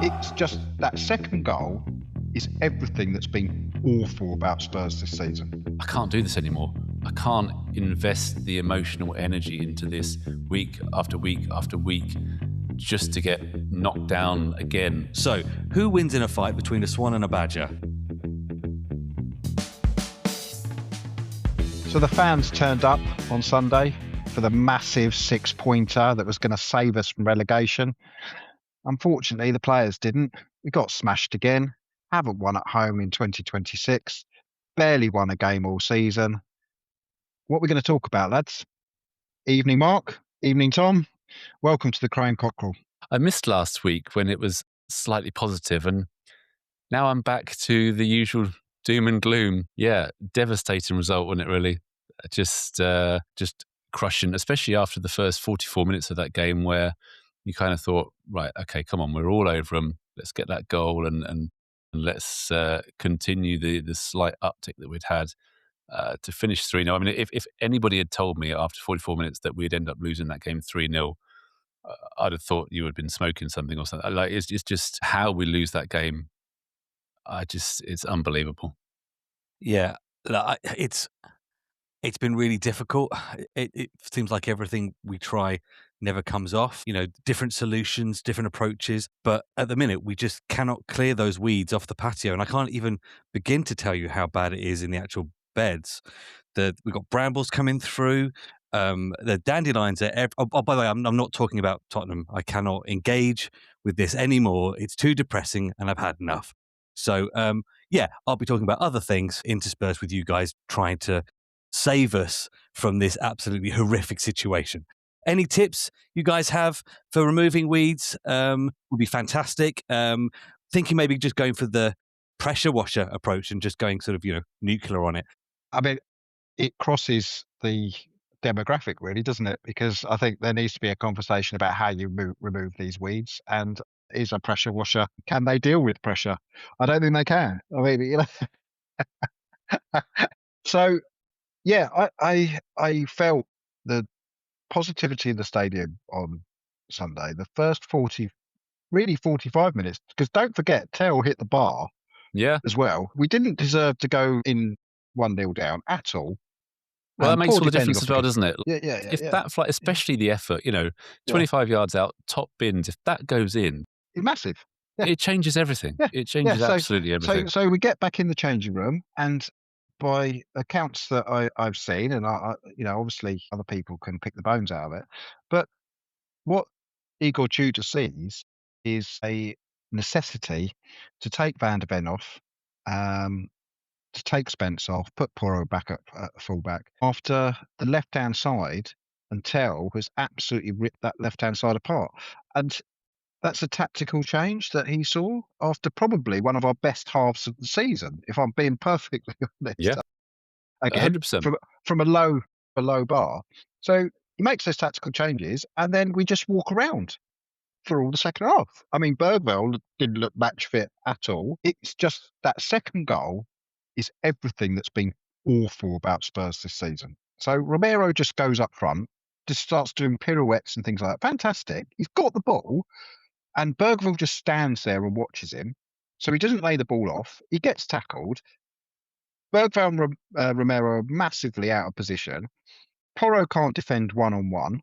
It's just that second goal is everything that's been awful about Spurs this season. I can't do this anymore. I can't invest the emotional energy into this week after week after week just to get knocked down again. So, who wins in a fight between a swan and a badger? So the fans turned up on Sunday for the massive 6-pointer that was going to save us from relegation. Unfortunately, the players didn't. We got smashed again. Haven't won at home in 2026. Barely won a game all season. What are we going to talk about, lads? Evening, Mark. Evening, Tom. Welcome to the Crowing Cockerel. I missed last week when it was slightly positive, and now I'm back to the usual doom and gloom. Yeah, devastating result, wasn't it, really? Just crushing, especially after the first 44 minutes of that game where you kind of thought, right, okay, come on, we're all over them. Let's get that goal and let's continue the slight uptick that we'd had to finish 3-0. I mean, if anybody had told me after 44 minutes that we'd end up losing that game 3-0, I'd have thought you had been smoking something or something. Like it's just how we lose that game. It's unbelievable. Yeah, it's been really difficult. It seems like everything we try never comes off. You know, different solutions, different approaches. But at the minute, we just cannot clear those weeds off the patio. And I can't even begin to tell you how bad it is in the actual beds. We've got brambles coming through. The dandelions are... by the way, I'm not talking about Tottenham. I cannot engage with this anymore. It's too depressing and I've had enough. So, yeah, I'll be talking about other things interspersed with you guys trying to save us from this absolutely horrific situation. Any tips you guys have for removing weeds would be fantastic. Thinking maybe just going for the pressure washer approach and just going sort of, nuclear on it. I mean, it crosses the demographic, really, doesn't it? Because I think there needs to be a conversation about how you remove these weeds. And is a pressure washer, can they deal with pressure? I don't think they can. I mean, So, yeah, I felt the positivity in the stadium on Sunday. The first 45 minutes, because don't forget, Tell hit the bar as well. We didn't deserve to go in 1-0 down at all. Well, that makes all the difference as well, doesn't it? Yeah. If that flight, especially the effort, 25 yards out, top bins, if that goes in, it's massive. Yeah. It changes everything. Yeah. It changes absolutely everything. So we get back in the changing room, and by accounts that I've seen, and I obviously other people can pick the bones out of it, but what Igor Tudor sees is a necessity to take Van der Ven off, to take Spence off, put Porro back up at fullback after the left-hand side, and Tell has absolutely ripped that left-hand side apart. And that's a tactical change that he saw after probably one of our best halves of the season, if I'm being perfectly honest. Yeah, again, 100%. From a low bar. So he makes those tactical changes, and then we just walk around for all the second half. I mean, Bergvall didn't look match fit at all. It's just that second goal is everything that's been awful about Spurs this season. So Romero just goes up front, just starts doing pirouettes and things like that. Fantastic. He's got the ball, and Bergvall just stands there and watches him. So he doesn't lay the ball off. He gets tackled. Bergvall and Romero are massively out of position. Porro can't defend one-on-one.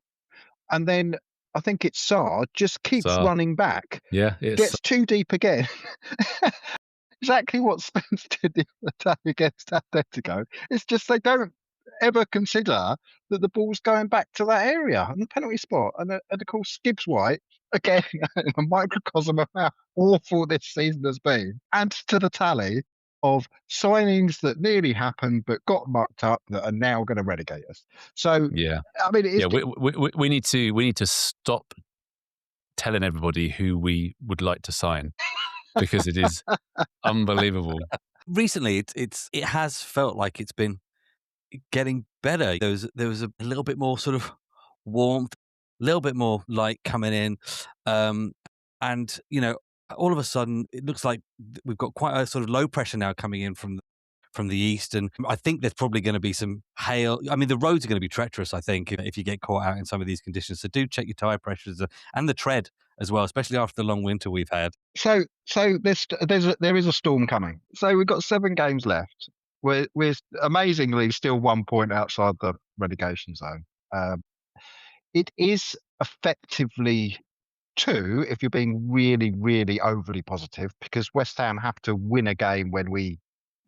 And then I think it's Sarr just keeps running back. Yeah, gets too deep again. Exactly what Spence did the other day against Atletico. It's just they don't ever consider that the ball's going back to that area and the penalty spot. And of course, Gibbs White, again, a microcosm of how awful this season has been, adds to the tally of signings that nearly happened but got mucked up that are now going to relegate us. So, yeah, I mean, we need to stop telling everybody who we would like to sign because it is unbelievable. Recently, it has felt like it's been getting better. There was a little bit more sort of warmth, a little bit more light coming in, and all of a sudden it looks like we've got quite a sort of low pressure now coming in from from the east. And I think there's probably going to be some hail. I mean, the roads are going to be treacherous, I think, if you get caught out in some of these conditions. So do check your tyre pressures and the tread as well, especially after the long winter we've had. So there is a storm coming. So we've got 7 games left. We're amazingly still 1 point outside the relegation zone. It is effectively 2 if you're being really, really overly positive, because West Ham have to win a game when we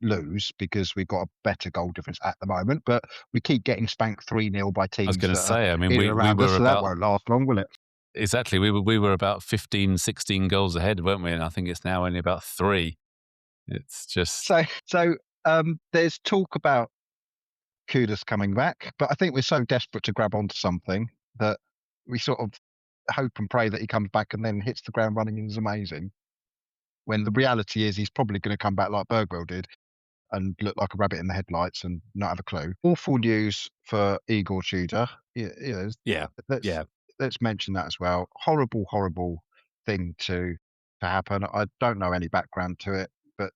lose, because we've got a better goal difference at the moment. But we keep getting spanked 3-0 by I was teams going to that say, are I mean, in we and around were us, so that won't last long, will it? Exactly. We were about 15, 16 goals ahead, weren't we? And I think it's now only about 3. It's just So there's talk about Kudus coming back, but I think we're so desperate to grab onto something that we sort of hope and pray that he comes back and then hits the ground running and is amazing. When the reality is he's probably going to come back like Bergwell did and look like a rabbit in the headlights and not have a clue. Awful news for Igor Tudor. Let's mention that as well. Horrible, horrible thing to happen. I don't know any background to it, but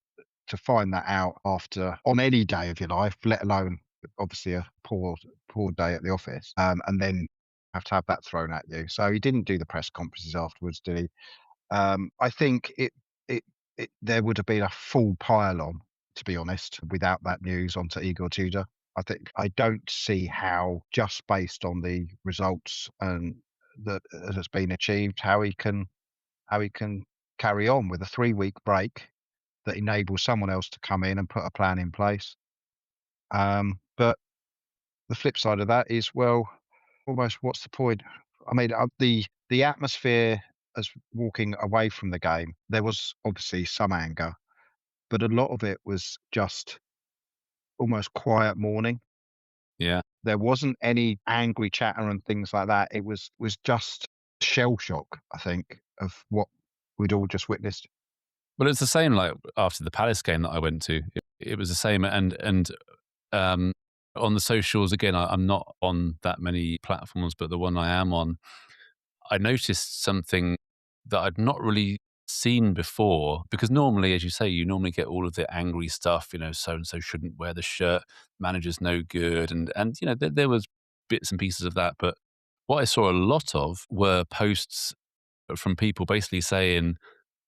to find that out on any day of your life, let alone obviously a poor day at the office, and then have to have that thrown at you. So he didn't do the press conferences afterwards, did he? I think there would have been a full pile on, to be honest, without that news onto Igor Tudor. I don't see how, just based on the results and that has been achieved, how he can carry on with a 3-week break that enables someone else to come in and put a plan in place. But the flip side of that is, well, almost what's the point? I mean, the atmosphere as walking away from the game, there was obviously some anger, but a lot of it was just almost quiet mourning. Yeah. There wasn't any angry chatter and things like that. It was just shell shock, I think, of what we'd all just witnessed. Well, it's the same like after the Palace game that I went to. It was the same, and on the socials again. I'm not on that many platforms, but the one I am on, I noticed something that I'd not really seen before, because normally, as you say, you normally get all of the angry stuff, so and so shouldn't wear the shirt, manager's no good, and there was bits and pieces of that. But what I saw a lot of were posts from people basically saying,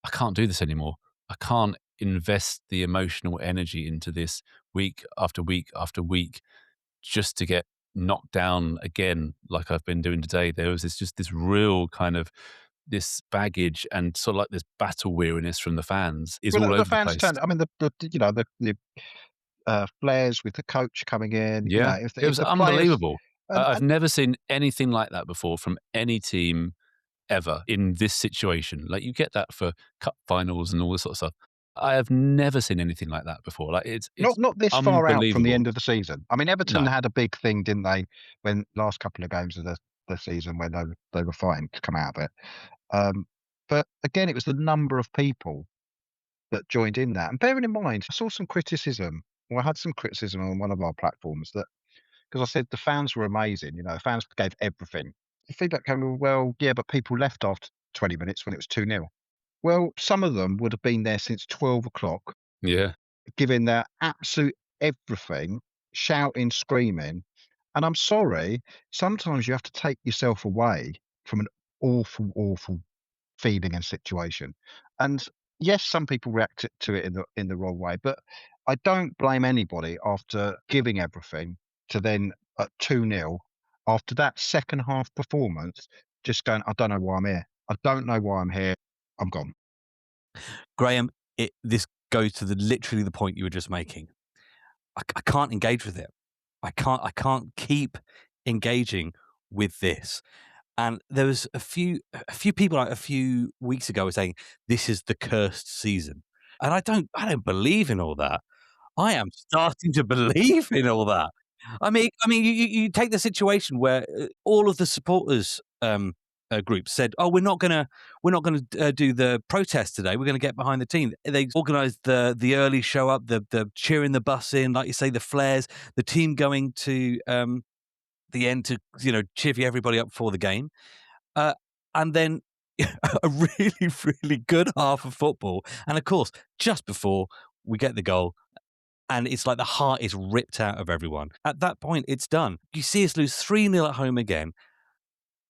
I can't do this anymore. I can't invest the emotional energy into this week after week after week just to get knocked down again like I've been doing today. There was this real kind of this baggage and sort of like this battle weariness from the fans is all over the fans place. turned. I mean, the flares with the coach coming in. Yeah, it was unbelievable. I've never seen anything like that before from any team ever in this situation. Like, you get that for cup finals and all this sort of stuff. I have never seen anything like that before. Like, it's not this far out from the unbelievable. end of the season. I mean, Everton had a big thing, didn't they, when last couple of games of the season when they were fighting to come out of it. But again, it was the number of people that joined in that. And bearing in mind, I saw some criticism, or I had some criticism on one of our platforms, that because I said the fans were amazing, the fans gave everything. The feedback came, well, yeah, but people left after 20 minutes when it was 2-0. Well, some of them would have been there since 12 o'clock, Yeah. giving their absolute everything, shouting, screaming. And I'm sorry, sometimes you have to take yourself away from an awful, awful feeling and situation. And yes, some people react to it in the wrong way, but I don't blame anybody after giving everything to then at 2-0, after that second half performance, just going, I don't know why I'm here. I don't know why I'm here. I'm gone. Graham, this goes to literally the point you were just making. I can't engage with it. I can't keep engaging with this. And there was a few people like a few weeks ago were saying this is the cursed season, and I don't believe in all that. I am starting to believe in all that. I mean, you take the situation where all of the supporters groups said, "Oh, we're not gonna do the protest today. We're going to get behind the team." They organised the early show up, the cheering the bus in, like you say, the flares, the team going to the end to cheer everybody up before the game, and then a really, really good half of football, and of course, just before we get the goal, And it's like the heart is ripped out of everyone. At that point, it's done. You see us lose 3-0 at home again.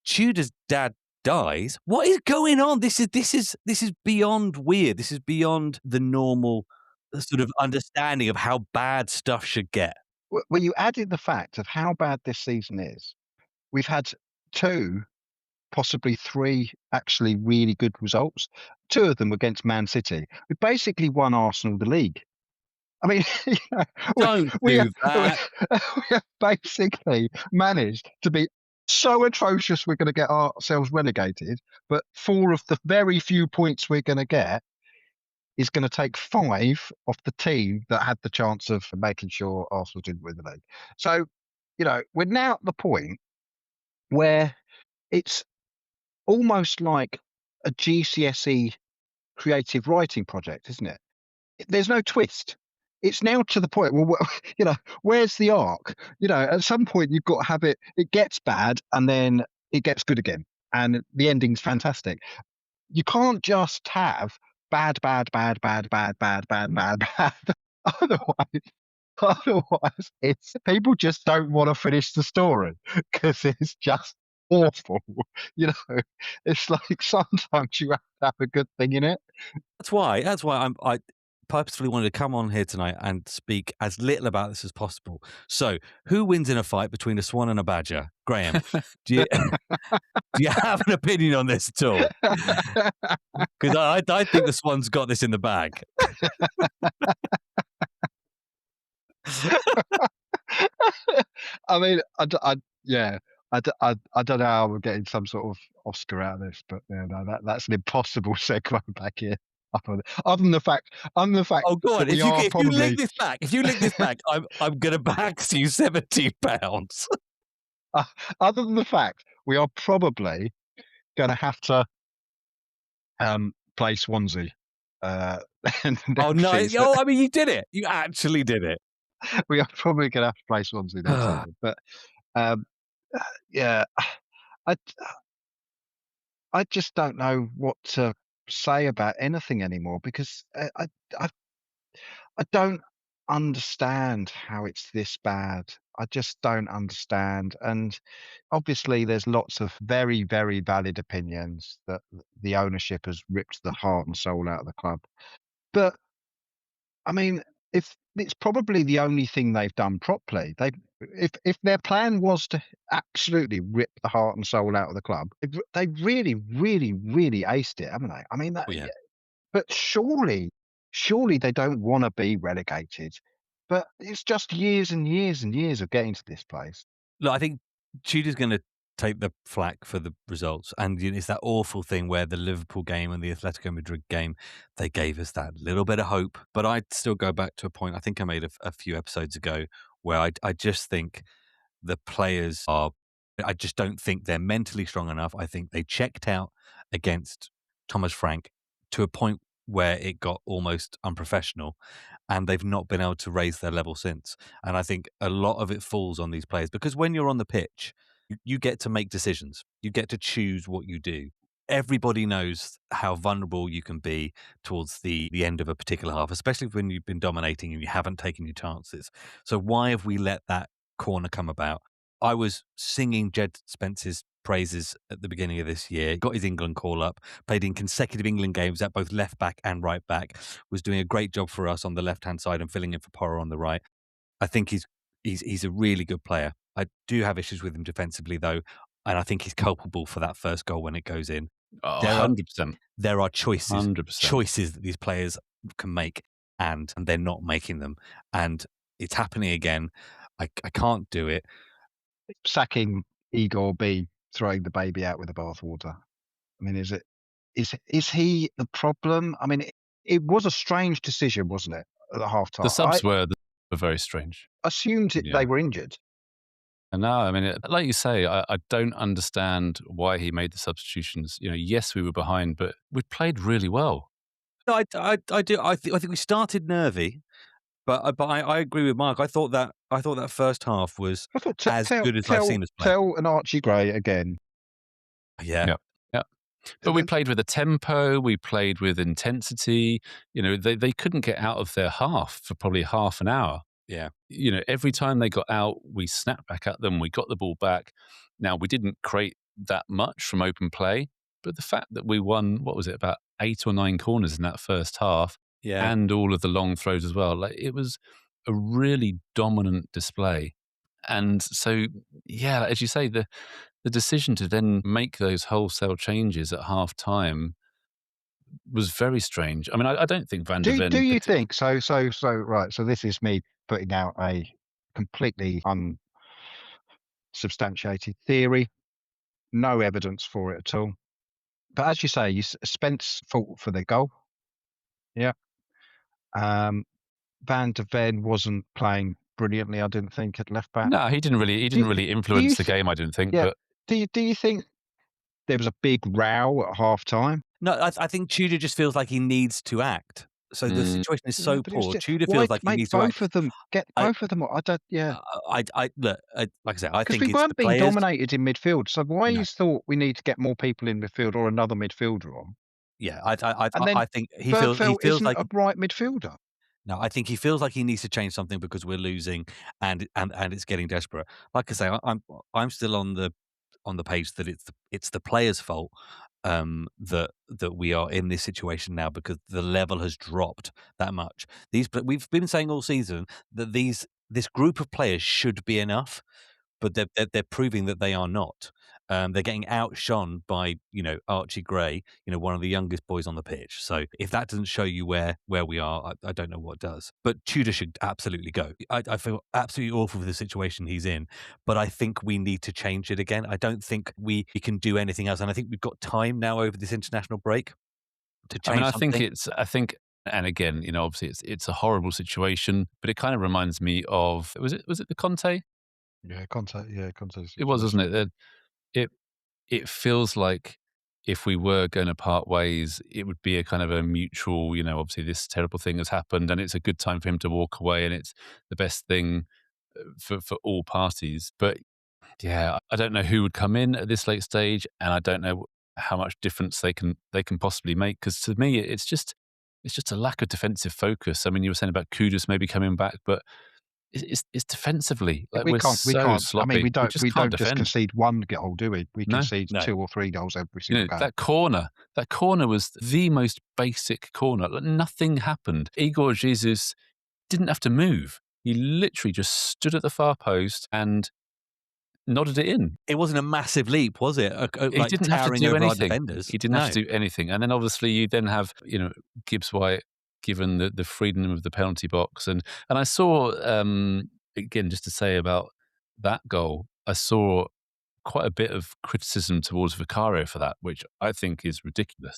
Tudor's dad dies. What is going on? This is beyond weird. This is beyond the normal sort of understanding of how bad stuff should get. Well, you added the fact of how bad this season is. We've had 2, possibly 3 actually really good results. 2 of them against Man City. We basically won Arsenal the league. I mean, Don't do that. we have basically managed to be so atrocious we're going to get ourselves relegated, but 4 of the very few points we're going to get is going to take 5 off the team that had the chance of making sure Arsenal didn't win the league. So, we're now at the point where it's almost like a GCSE creative writing project, isn't it? There's no twist. It's now to the point where, where's the arc? At some point you've got to have it gets bad and then it gets good again. And the ending's fantastic. You can't just have bad. Otherwise, it's people just don't want to finish the story because it's just awful. It's like sometimes you have to have a good thing in it. That's why I purposefully wanted to come on here tonight and speak as little about this as possible. So, who wins in a fight between a swan and a badger? Graham, do you have an opinion on this at all? Because I think the swan's got this in the bag. I mean, I don't know how we're getting some sort of Oscar out of this, but that's an impossible segue back here. Other than the fact, oh, go on! If you link this back, I'm going to back you £70. Other than the fact, we are probably going to have to play Swansea. Oh no! I mean, you did it. You actually did it. We are probably going to have to play Swansea next season, but yeah, I just don't know what to say about anything anymore because I don't understand how it's this bad. I just don't understand. And obviously there's lots of very, very valid opinions that the ownership has ripped the heart and soul out of the club. But I mean, if it's probably the only thing they've done properly. If their plan was to absolutely rip the heart and soul out of the club, they really, really, really aced it, haven't they? I mean, but surely they don't want to be relegated. But it's just years and years and years of getting to this place. Look, I think Tudor's going to take the flak for the results. And it's that awful thing where the Liverpool game and the Atletico Madrid game, they gave us that little bit of hope. But I'd still go back to a point I think I made a few episodes ago where I just think the players I just don't think they're mentally strong enough. I think they checked out against Thomas Frank to a point where it got almost unprofessional, and they've not been able to raise their level since. And I think a lot of it falls on these players because when you're on the pitch, you get to make decisions. You get to choose what you do. Everybody knows how vulnerable you can be towards the end of a particular half, especially when you've been dominating and you haven't taken your chances. So why have we let that corner come about? I was singing Jed Spence's praises at the beginning of this year, got his England call up, played in consecutive England games at both left back and right back, was doing a great job for us on the left-hand side and filling in for Porro on the right. I think he's a really good player. I do have issues with him defensively, though, and I think he's culpable for that first goal when it goes in. Oh, 100%. There are choices 100%. Choices that these players can make, and they're not making them. And it's happening again. I can't do it. Sacking Igor B, throwing the baby out with the bathwater. I mean, is he the problem? I mean, it was a strange decision, wasn't it, at the half time? The subs were very strange. Assumed they were injured. And now, I mean, like you say, I don't understand why he made the substitutions. Yes, we were behind, but we played really well. No, I do. I think we started nervy, but I agree with Mark. I thought that first half was as good as I've seen us play. Tell an Archie Gray again. Yeah. But we played with a tempo, we played with intensity. They couldn't get out of their half for probably half an hour. Yeah. Every time they got out, we snapped back at them, we got the ball back. Now, we didn't create that much from open play, but the fact that we won, what was it, about 8 or 9 corners in that first half, Yeah. and all of the long throws as well, it was a really dominant display. And so, yeah, as you say, the decision to then make those wholesale changes at half time was very strange. I mean, I don't think Van der Ven... Do you think so? Right. So this is me putting out a completely unsubstantiated theory. No evidence for it at all. But as you say, Spence fought for the goal. Yeah. Van der Ven wasn't playing brilliantly, I didn't think, at left back. No, he didn't really influence the game, I didn't think. Yeah. But Do you think there was a big row at half time? No, I think Tudor just feels like he needs to act. So the situation is so poor. Tudor Why feels like he make needs to both act. of them get both of them? I don't. Yeah, Look, like I said, I because think we it's weren't the being players. dominated in midfield. So why No. you thought we need to get more people in midfield or another midfielder on? Yeah, And then I think he Bergveld feels isn't like a right midfielder. no, I think he feels like he needs to change something because we're losing and it's getting desperate. Like I say, I'm still on the page that it's the players' fault that we are in this situation now because the level has dropped that much. We've been saying all season that this group of players should be enough, but they're proving that they are not. They're getting outshone by Archie Gray, one of the youngest boys on the pitch. So if that doesn't show you where we are, I don't know what does. But Tudor should absolutely go. I feel absolutely awful for the situation he's in, but I think we need to change it again. I don't think we can do anything else, and I think we've got time now over this international break to change. I mean, I think, and again, obviously it's a horrible situation, but it kind of reminds me of was it the Conte? Yeah, Conte. It was, wasn't it? It feels like if we were going to part ways, it would be a kind of a mutual, obviously this terrible thing has happened and it's a good time for him to walk away and it's the best thing for all parties. But yeah, I don't know who would come in at this late stage and I don't know how much difference they can possibly make, because to me it's just a lack of defensive focus. I mean, you were saying about Kudus maybe coming back, but it's defensively. Like we can't. sloppy. I mean, we don't defend. just concede one goal, do we? We concede 2 or 3 goals every single game. That corner was the most basic corner. Like, nothing happened. Igor Jesus didn't have to move. He literally just stood at the far post and nodded it in. It wasn't a massive leap, was it? He didn't have to do anything. He didn't have to do anything. And then obviously you then have, Gibbs White given the freedom of the penalty box. And I saw, again, just to say about that goal, I saw quite a bit of criticism towards Vicario for that, which I think is ridiculous.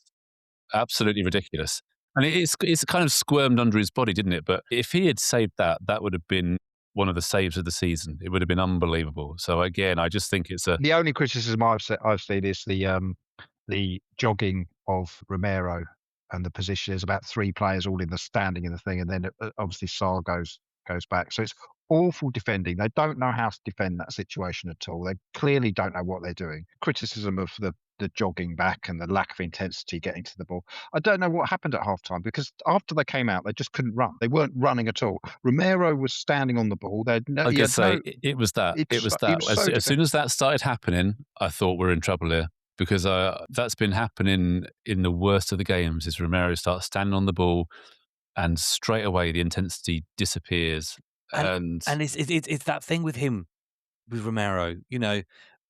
Absolutely ridiculous. And it's kind of squirmed under his body, didn't it? But if he had saved that would have been one of the saves of the season. It would have been unbelievable. So again, I just think it's the only criticism I've seen is the jogging of Romero and the position. There's about 3 players all standing in the thing, and then obviously Sarr goes back. So it's awful defending. They don't know how to defend that situation at all. They clearly don't know what they're doing. Criticism of the jogging back and the lack of intensity getting to the ball. I don't know what happened at halftime, because after they came out, they just couldn't run. They weren't running at all. Romero was standing on the ball. It was that. As soon as that started happening, I thought we're in trouble here, because that's been happening in the worst of the games. Is Romero starts standing on the ball, and straight away the intensity disappears. And it's that thing with him, with Romero,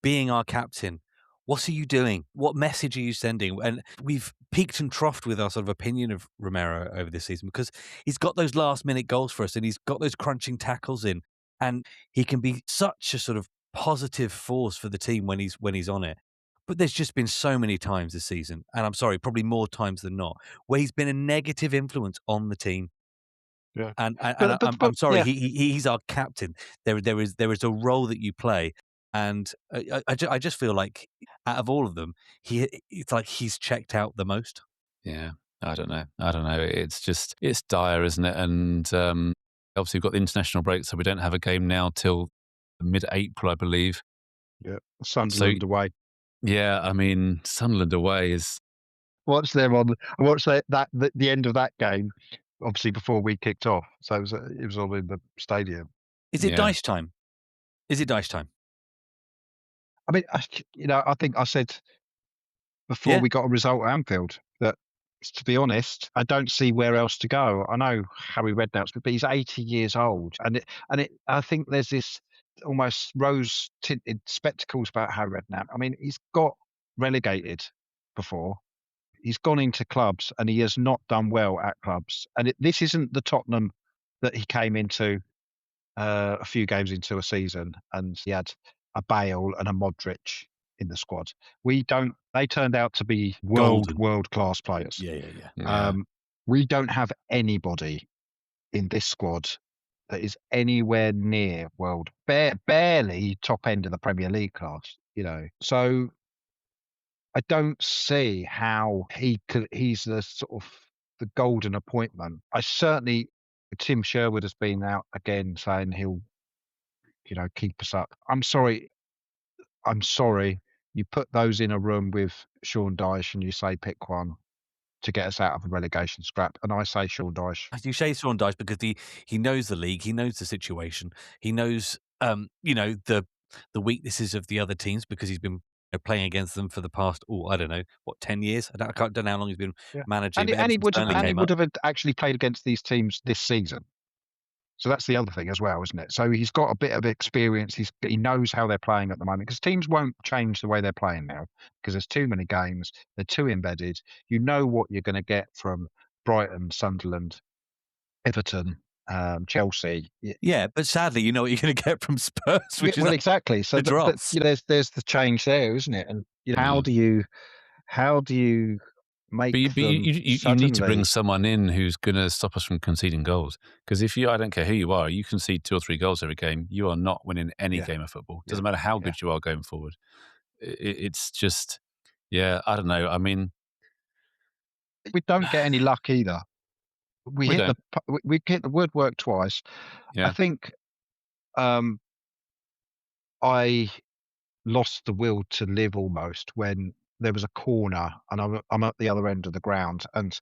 being our captain. What are you doing? What message are you sending? And we've peaked and troughed with our sort of opinion of Romero over this season, because he's got those last minute goals for us and he's got those crunching tackles in, and he can be such a sort of positive force for the team when he's on it. But there's just been so many times this season, and I'm sorry, probably more times than not, where he's been a negative influence on the team. Yeah. And I'm sorry, yeah. He's our captain. There is a role that you play. And I just feel like out of all of them, it's like he's checked out the most. Yeah, I don't know. It's dire, isn't it? And obviously we've got the international break, so we don't have a game now till mid-April, I believe. Yeah, Sunderland away. Yeah, I mean, Sunderland away is. Watched them on. I watched the end of that game, obviously before we kicked off. So it was all in the stadium. Is it Yeah. dice time? Is it dice time? I mean, I think I said before Yeah. we got a result at Anfield that, to be honest, I don't see where else to go. I know Harry Redknapp's, but he's 80 years old, I think there's this almost rose-tinted spectacles about Harry Redknapp. I mean, he's got relegated before. He's gone into clubs and he has not done well at clubs. And this isn't the Tottenham that he came into a few games into a season and he had a Bale and a Modric in the squad. They turned out to be Golden. world class players. Yeah. We don't have anybody in this squad that is anywhere near barely top end of the Premier League class, So I don't see how he's the sort of the golden appointment. Tim Sherwood has been out again saying he'll, keep us up. I'm sorry. You put those in a room with Sean Dyche and you say pick one to get us out of a relegation scrap. And I say Sean Dyche. You say Sean Dyche because he knows the league, he knows the situation, he knows the weaknesses of the other teams because he's been playing against them for the past 10 years. I don't know how long he's been managing. And he would have have actually played against these teams this season. So that's the other thing as well, isn't it? So he's got a bit of experience. He knows how they're playing at the moment because teams won't change the way they're playing now because there's too many games. They're too embedded. You know what you're going to get from Brighton, Sunderland, Everton, Chelsea. Yeah, but sadly, you know what you're going to get from Spurs. Exactly. So there's the change there, isn't it? And how do you make But you need to bring suddenly- someone in who's going to stop us from conceding goals. Because I don't care who you are, you concede 2 or 3 goals every game, you are not winning any game of football. Doesn't matter how good you are going forward. It's just, I don't know. I mean, we don't get any luck either. We hit the woodwork twice. Yeah. I think I lost the will to live almost when there was a corner and I'm at the other end of the ground and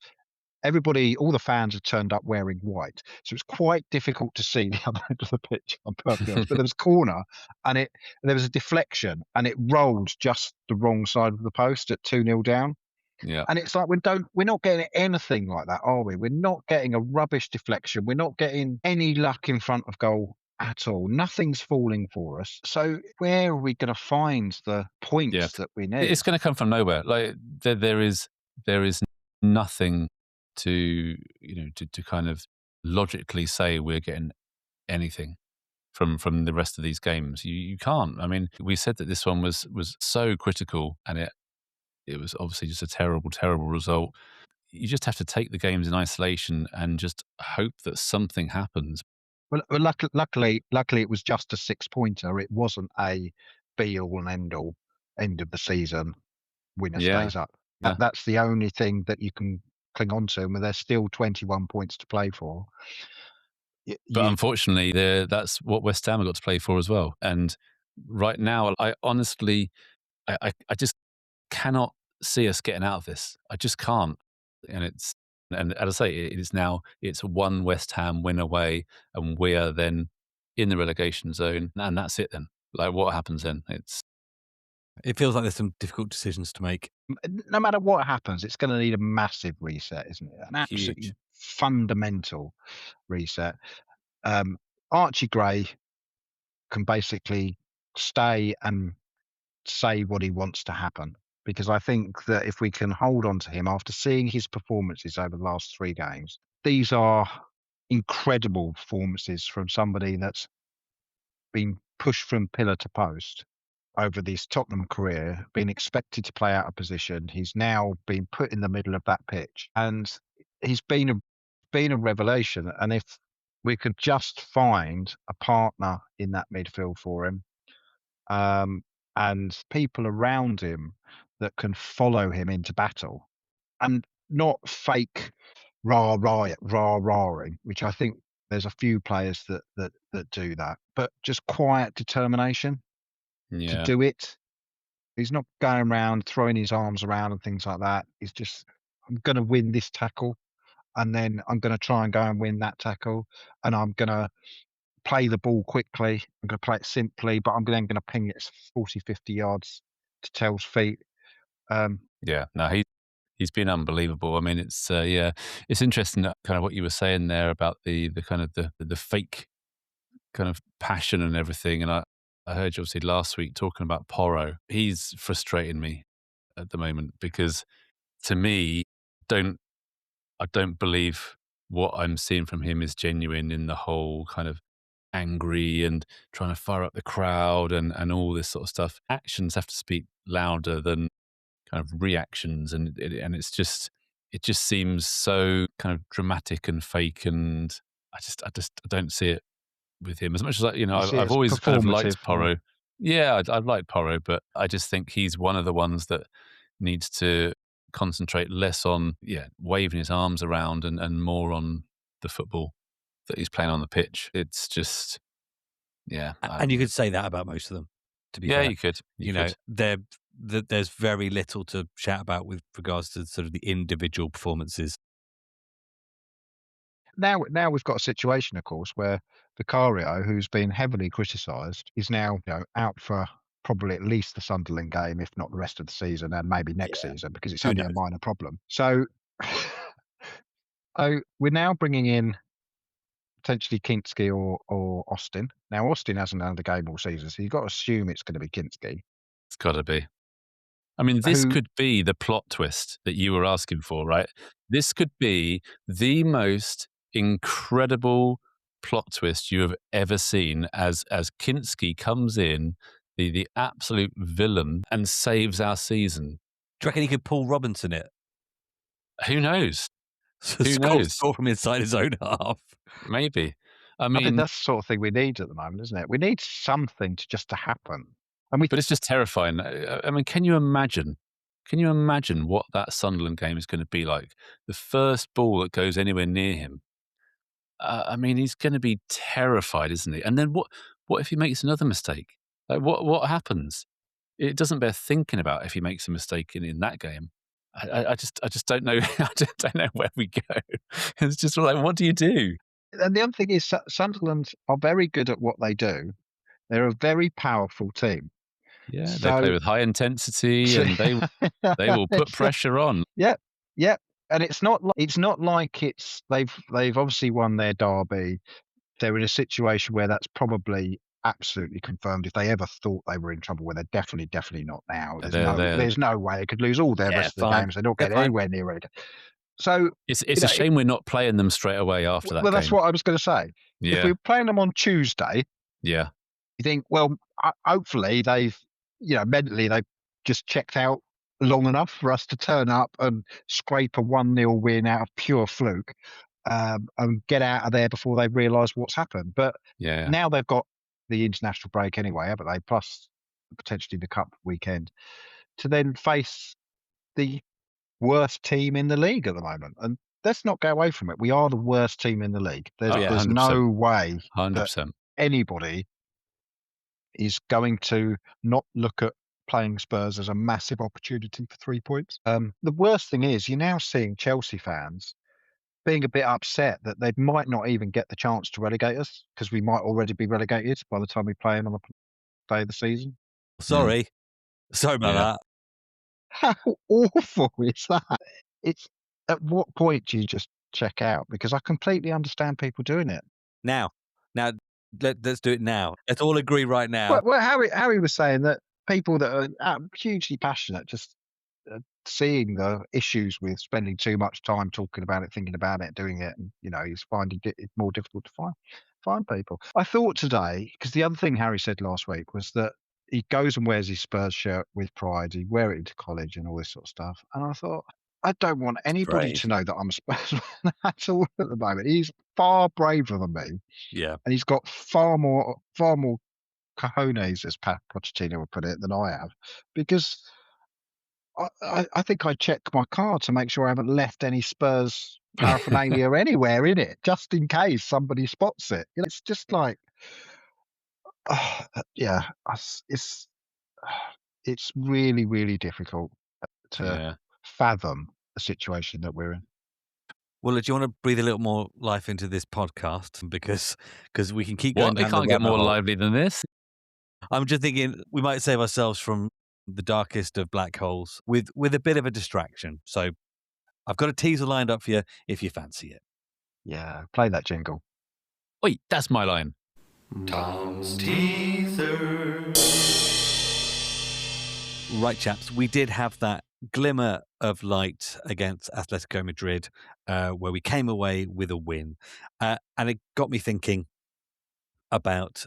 all the fans had turned up wearing white. So it's quite difficult to see the other end of the pitch, I'm perfectly honest. But there was a corner and there was a deflection and it rolled just the wrong side of the post at 2-0 down. Yeah. And it's like we're not getting anything like that, are we? We're not getting a rubbish deflection. We're not getting any luck in front of goal at all. Nothing's falling for us. So where are we going to find the points that we need? It's going to come from nowhere. Like there is nothing to kind of logically say we're getting anything from the rest of these games. You can't. I mean, we said that this one was so critical, and it was obviously just a terrible, terrible result. You just have to take the games in isolation and just hope that something happens. Well, luckily, it was just a 6-pointer. It wasn't a be-all and end-all end of the season. Winner stays up. That's the only thing that you can cling on to. I mean, there's still 21 points to play for. But unfortunately, that's what West Ham have got to play for as well. And right now, I honestly, I just cannot see us getting out of this. I just can't. And as I say, it's one West Ham win away, and we are then in the relegation zone, and that's it then. Like, what happens then? It feels like there's some difficult decisions to make. No matter what happens, it's going to need a massive reset, isn't it? An absolutely fundamental reset. Archie Gray can basically stay and say what he wants to happen. Because I think that if we can hold on to him after seeing his performances over the last 3 games, these are incredible performances from somebody that's been pushed from pillar to post over this Tottenham career, been expected to play out of position. He's now been put in the middle of that pitch, and he's been a revelation. And if we could just find a partner in that midfield for him, and people around him that can follow him into battle and not fake rah-rahing, which I think there's a few players that do that, but just quiet determination to do it. He's not going around throwing his arms around and things like that. He's just, I'm going to win this tackle, and then I'm going to try and go and win that tackle, and I'm going to play the ball quickly. I'm going to play it simply, but I'm then going to ping it 40, 50 yards to Tell's feet. Yeah, no, he's been unbelievable. I mean, it's interesting that kind of what you were saying there about the kind of the fake kind of passion and everything. And I heard you obviously last week talking about Porro. He's frustrating me at the moment because to me, I don't believe what I'm seeing from him is genuine in the whole kind of angry and trying to fire up the crowd and all this sort of stuff. Actions have to speak louder than kind of reactions, and it just seems so kind of dramatic and fake, and I don't see it with him as much as I've always kind of liked Porro. Yeah, I've liked Porro, but I just think he's one of the ones that needs to concentrate less on waving his arms around and more on the football that he's playing on the pitch. It's just and you could say that about most of them. To be fair, you could. There's very little to shout about with regards to sort of the individual performances. Now we've got a situation, of course, where Vicario, who's been heavily criticised, is now out for probably at least the Sunderland game, if not the rest of the season, and maybe next season, because it's only a minor problem. So, we're now bringing in potentially Kinski or Austin. Now, Austin hasn't had a game all season, so you've got to assume it's going to be Kinski. It's got to be. I mean, this could be the plot twist that you were asking for, right? This could be the most incredible plot twist you have ever seen as Kinski comes in, the absolute villain, and saves our season. Do you reckon he could Paul Robinson it? Who knows? Who knows? Score from inside his own half. Maybe. I mean, that's the sort of thing we need at the moment, isn't it? We need something to happen. But it's just terrifying. I mean, can you imagine what that Sunderland game is going to be like? The first ball that goes anywhere near him. I mean, he's going to be terrified, isn't he? And then what if he makes another mistake? Like, what happens? It doesn't bear thinking about if he makes a mistake in that game. I just don't know. I just don't know where we go. It's just like, what do you do? And the other thing is, Sunderland are very good at what they do. They're a very powerful team. Yeah, they play with high intensity, and they will put pressure on. Yeah, and it's not like they've obviously won their derby. They're in a situation where that's probably absolutely confirmed. If they ever thought they were in trouble, where they're definitely not now. There's no way they could lose all their rest of the games. They don't get anywhere near it. So it's a shame we're not playing them straight away after that. Well, that's what I was going to say. Yeah. If we were playing them on Tuesday, you think, well, hopefully they've mentally they've just checked out long enough for us to turn up and scrape a 1-0 win out of pure fluke, and get out of there before they realise what's happened. But now they've got the international break anyway, haven't they? Plus potentially the cup weekend to then face the worst team in the league at the moment. And let's not go away from it. We are the worst team in the league. There's no way 100%. that anybody is going to not look at playing Spurs as a massive opportunity for 3 points. The worst thing is you're now seeing Chelsea fans being a bit upset that they might not even get the chance to relegate us, because we might already be relegated by the time we play them on the day of the season. Sorry about that. How awful is that? It's at what point do you just check out? Because I completely understand people doing it. Now, let's do it now. Let's all agree right now. Well, Harry was saying that people that are hugely passionate, just seeing the issues with spending too much time talking about it, thinking about it, doing it, and he's finding it more difficult to find people. I thought today, because the other thing Harry said last week was that he goes and wears his Spurs shirt with pride. He'd wear it into college and all this sort of stuff. And I thought, I don't want anybody to know that I'm a Spurs fan at all at the moment. He's far braver than me. Yeah. And he's got far more cojones, as Pat Pochettino would put it, than I have. Because I think I check my car to make sure I haven't left any Spurs paraphernalia anywhere in it, just in case somebody spots it. It's just like, it's it's really, really difficult to fathom the situation that we're in. Well, do you want to breathe a little more life into this podcast? Because we can keep going What? It down the can't get rabbit more hole. lively than this. I'm just thinking we might save ourselves from the darkest of black holes with a bit of a distraction. So I've got a teaser lined up for you if you fancy it. Yeah, play that jingle. Wait, that's my line. Tom's teaser. Right, chaps, we did have that glimmer of light against Atletico Madrid where we came away with a win. And it got me thinking about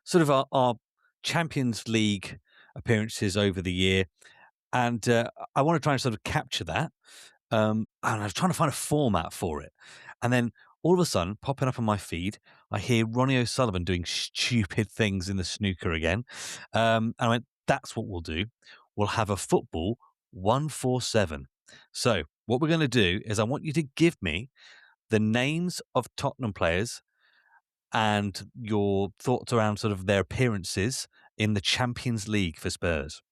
sort of our Champions League appearances over the year. And I want to try and sort of capture that. And I was trying to find a format for it. And then all of a sudden, popping up on my feed, I hear Ronnie O'Sullivan doing stupid things in the snooker again. And I went, that's what we'll do. We'll have a football 147. So what we're going to do is I want you to give me the names of Tottenham players and your thoughts around sort of their appearances in the Champions League for Spurs.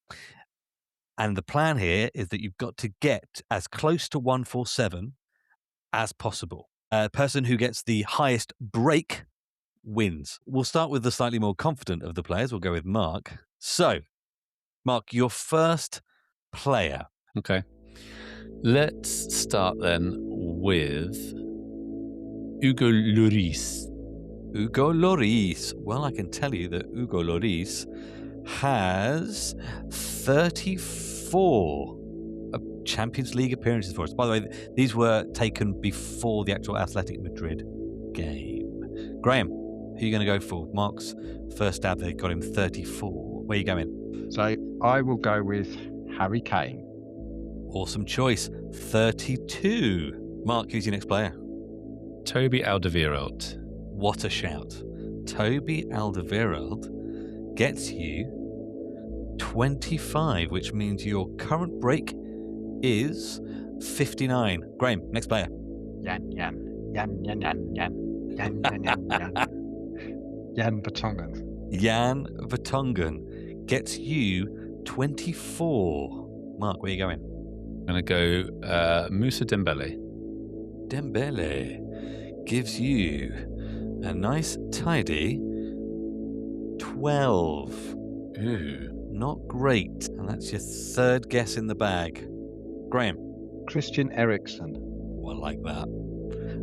And the plan here is that you've got to get as close to 147 as possible. A person who gets the highest break wins. We'll start with the slightly more confident of the players. We'll go with Mark. So, Mark, your first player. Okay. Let's start then with Hugo Lloris. Hugo Lloris. Well, I can tell you that Hugo Lloris has 34 Champions League appearances for us. By the way, these were taken before the actual Athletic Madrid game. Graham, who are you going to go for? Mark's first stab, they got him 34. Where are you going? So I will go with Harry Kane. Awesome choice. 32. Mark, who's your next player? Toby Alderweireld. What a shout. Toby Alderweireld gets you 25, which means your current break is 59. Graham, next player. Jan Vertonghen. Jan Vertonghen gets you 24. Mark, where are you going? I'm going to go Moussa Dembele. Dembele gives you a nice tidy 12. Ooh. Not great. And that's your third guess in the bag. Graham. Christian Eriksen. Well, I like that.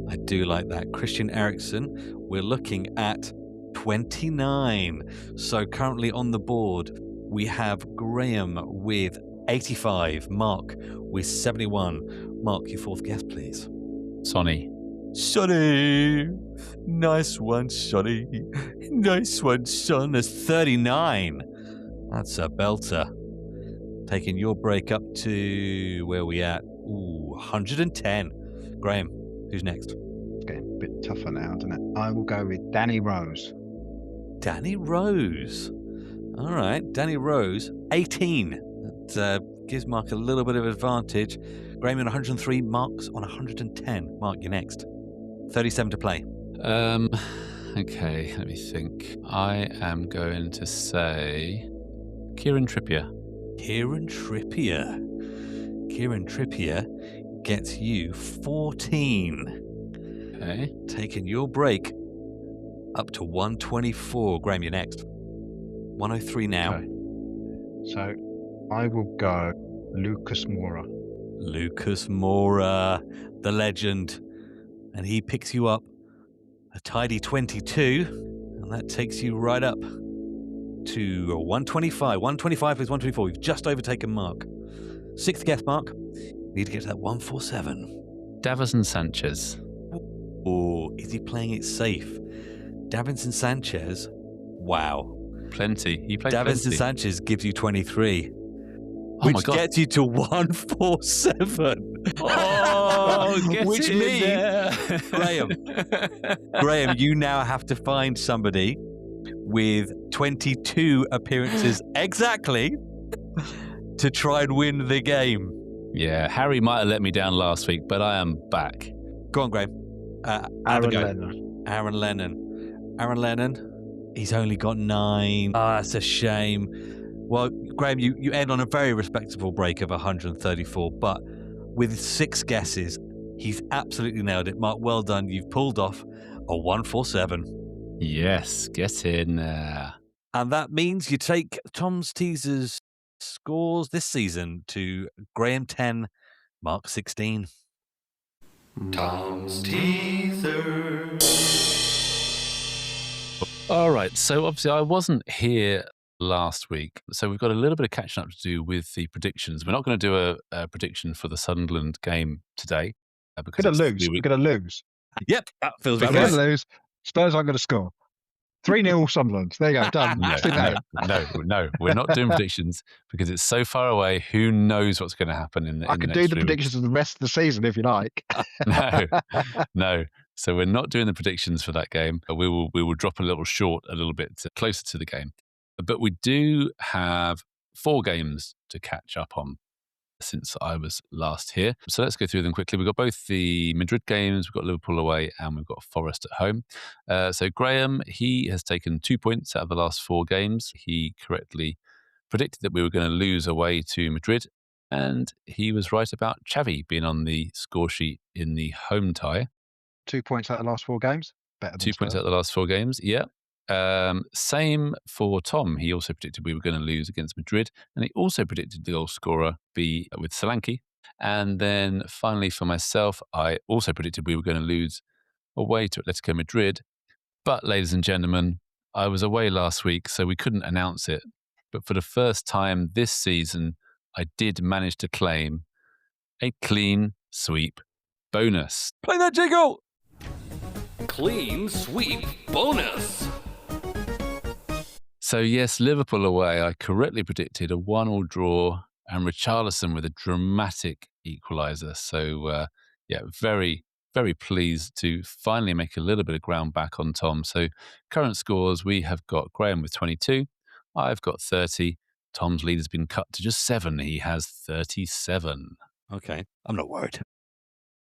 I do like that. Christian Eriksen, we're looking at 29. So currently on the board, we have Graham with 85. Mark with 71. Mark, your fourth guess, please. Sonny. Sonny. Nice one, Sonny. Nice one, son. That's 39. That's a belter. Taking your break up to, where are we at? Ooh, 110. Graham, who's next? It's getting a bit tougher now, isn't it? I will go with Danny Rose. Danny Rose. All right, Danny Rose, 18. That gives Mark a little bit of advantage. Graham on 103, Mark's on 110. Mark, you're next. 37 to play. Okay, let me think. I am going to say Kieran Trippier. Kieran Trippier. Kieran Trippier gets you 14. Okay. Taking your break up to 124. Graham, you're next. 103 now. Okay. So I will go Lucas Moura. Lucas Moura, the legend. And he picks you up a tidy 22. And that takes you right up to 125. 125 plus 124. We've just overtaken Mark. Sixth guess, Mark. Need to get to that 147. Davinson Sanchez. Oh, is he playing it safe? Davinson Sanchez. Wow. Plenty. He played Davinson plenty. Sanchez gives you 23. Oh my Which God. gets you to 147. Oh, get Which in means, there. Graham, you now have to find somebody with 22 appearances exactly to try and win the game. Yeah, Harry might have let me down last week, but I am back. Go on, Graham. Aaron Lennon. Aaron Lennon. Aaron Lennon, he's only got 9. Ah, that's a shame. Well, Graham, you end on a very respectable break of 134, but with 6 guesses, he's absolutely nailed it. Mark, well done. You've pulled off a 147. Yes, get in there. And that means you take Tom's Teasers scores this season to Graham 10, Mark 16. Tom's teaser. All right, so obviously I wasn't here last week, so we've got a little bit of catching up to do with the predictions. We're not going to do a prediction for the Sunderland game today because We're going to lose. Yep, that feels We're about going right. to lose. Spurs aren't going to score. 3-0 Sunderland. There you go. Done. No, we're not doing predictions because it's so far away. Who knows what's going to happen in the I in can the do next the 3 weeks. predictions of the rest of the season if you like. No. So we're not doing the predictions for that game. We will drop a little short, a little bit closer to the game. But we do have 4 games to catch up on since I was last here. So let's go through them quickly. We've got both the Madrid games, we've got Liverpool away, and we've got Forest at home. So Graham, he has taken 2 points out of the last 4 games. He correctly predicted that we were going to lose away to Madrid, and he was right about Xavi being on the score sheet in the home tie. 2 points out of the last 4 games. Better than 2 points Spurs. out of the last 4 games, yeah. Same for Tom. He also predicted we were going to lose against Madrid, and he also predicted the goal scorer be with Solanke. And then finally for myself, I also predicted we were going to lose away to Atletico Madrid. But ladies and gentlemen, I was away last week, so we couldn't announce it. But for the first time this season, I did manage to claim a clean sweep bonus. Play that jingle! Clean sweep bonus. So yes, Liverpool away, I correctly predicted a 1-1 draw and Richarlison with a dramatic equaliser. So very, very pleased to finally make a little bit of ground back on Tom. So current scores, we have got Graham with 22, I've got 30, Tom's lead has been cut to just 7, he has 37. Okay, I'm not worried.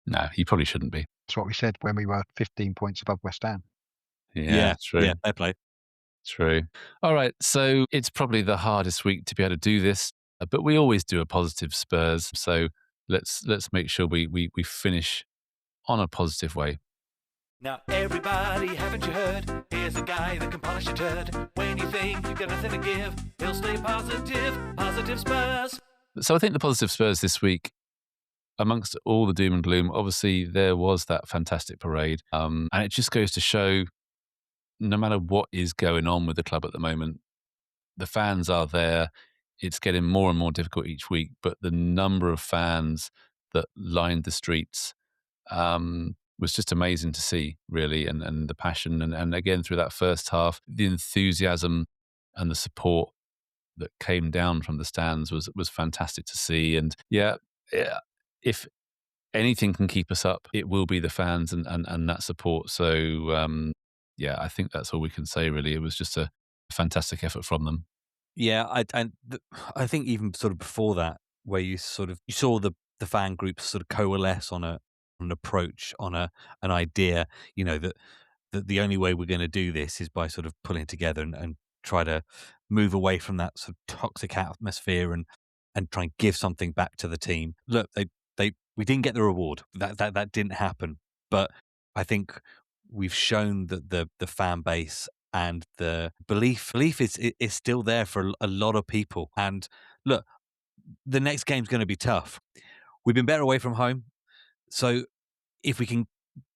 No, he probably shouldn't be. That's what we said when we were 15 points above West Ham. Yeah, true. Yeah, fair play. True. All right, so it's probably the hardest week to be able to do this, but we always do a positive Spurs. So let's make sure we finish on a positive way. Now everybody, haven't you heard? Here's a guy that can polish a turd. When you think you've got nothing to give, he'll stay positive. Positive Spurs. So I think the positive Spurs this week, amongst all the doom and gloom, obviously there was that fantastic parade, and it just goes to show, no matter what is going on with the club at the moment, the fans are there. It's getting more and more difficult each week, but the number of fans that lined the streets was just amazing to see, really, and the passion. And again, through that first half, the enthusiasm and the support that came down from the stands was fantastic to see. And yeah, if anything can keep us up, it will be the fans and that support. So I think that's all we can say, really. It was just a fantastic effort from them. Yeah, I think even sort of before that, where you saw the fan groups sort of coalesce on an approach, on an idea, that the only way we're going to do this is by sort of pulling together and try to move away from that sort of toxic atmosphere and try and give something back to the team. Look, we didn't get the reward. That didn't happen. But I think we've shown that the fan base and the belief is still there for a lot of people. And look, the next game's going to be tough. We've been better away from home. So if we can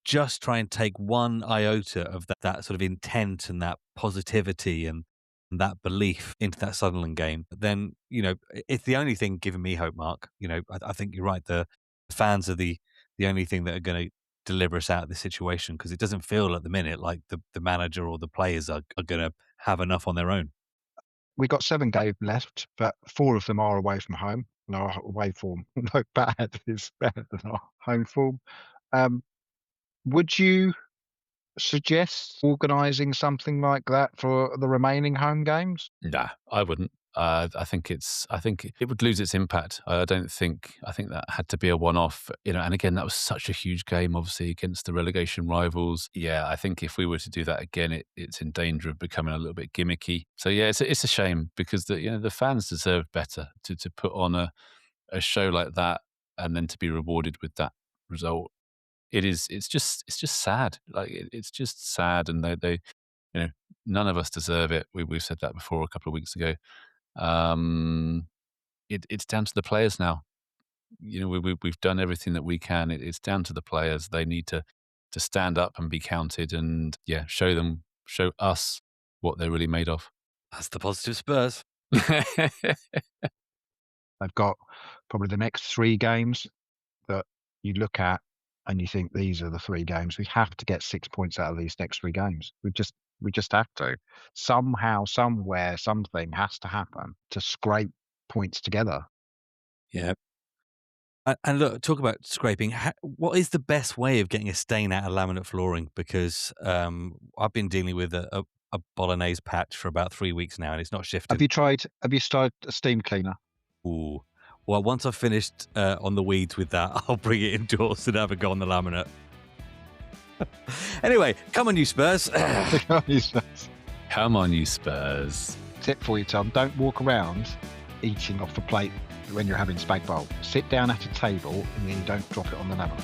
just try and take one iota of that sort of intent and that positivity and that belief into that Sunderland game, then, it's the only thing giving me hope, Mark. I think you're right. The fans are the only thing that are going to deliver us out of this situation, because it doesn't feel at the minute like the manager or the players are going to have enough on their own. We got 7 games left, but 4 of them are away from home. And our away form, no bad, is better than our home form. Would you suggest organising something like that for the remaining home games? Nah, I wouldn't. I think it would lose its impact. I think that had to be a one-off, and again, that was such a huge game, obviously, against the relegation rivals. Yeah, I think if we were to do that again, it's in danger of becoming a little bit gimmicky. So yeah, it's a shame because the fans deserve better to put on a show like that and then to be rewarded with that result. It's just sad. Like it's just sad, and they none of us deserve it. We've said that before a couple of weeks ago. It's down to the players now. We've done everything that we can. It's down to the players. They need to stand up and be counted, and show us what they're really made of. That's the positive Spurs. They've got probably the next 3 games that you look at and you think these are the 3 games. We have to get 6 points out of these next 3 games. We just have to. Somehow, somewhere, something has to happen to scrape points together. Yeah. And look, talk about scraping. What is the best way of getting a stain out of laminate flooring? Because I've been dealing with a bolognese patch for about 3 weeks now, and it's not shifted. Have you started a steam cleaner? Ooh. Well, once I've finished on the weeds with that, I'll bring it indoors and have a go on the laminate. Anyway, come on, you Spurs. Come on, you Spurs. Tip for you, Tom. Don't walk around eating off the plate when you're having spag bowl. Sit down at a table and then don't drop it on the level.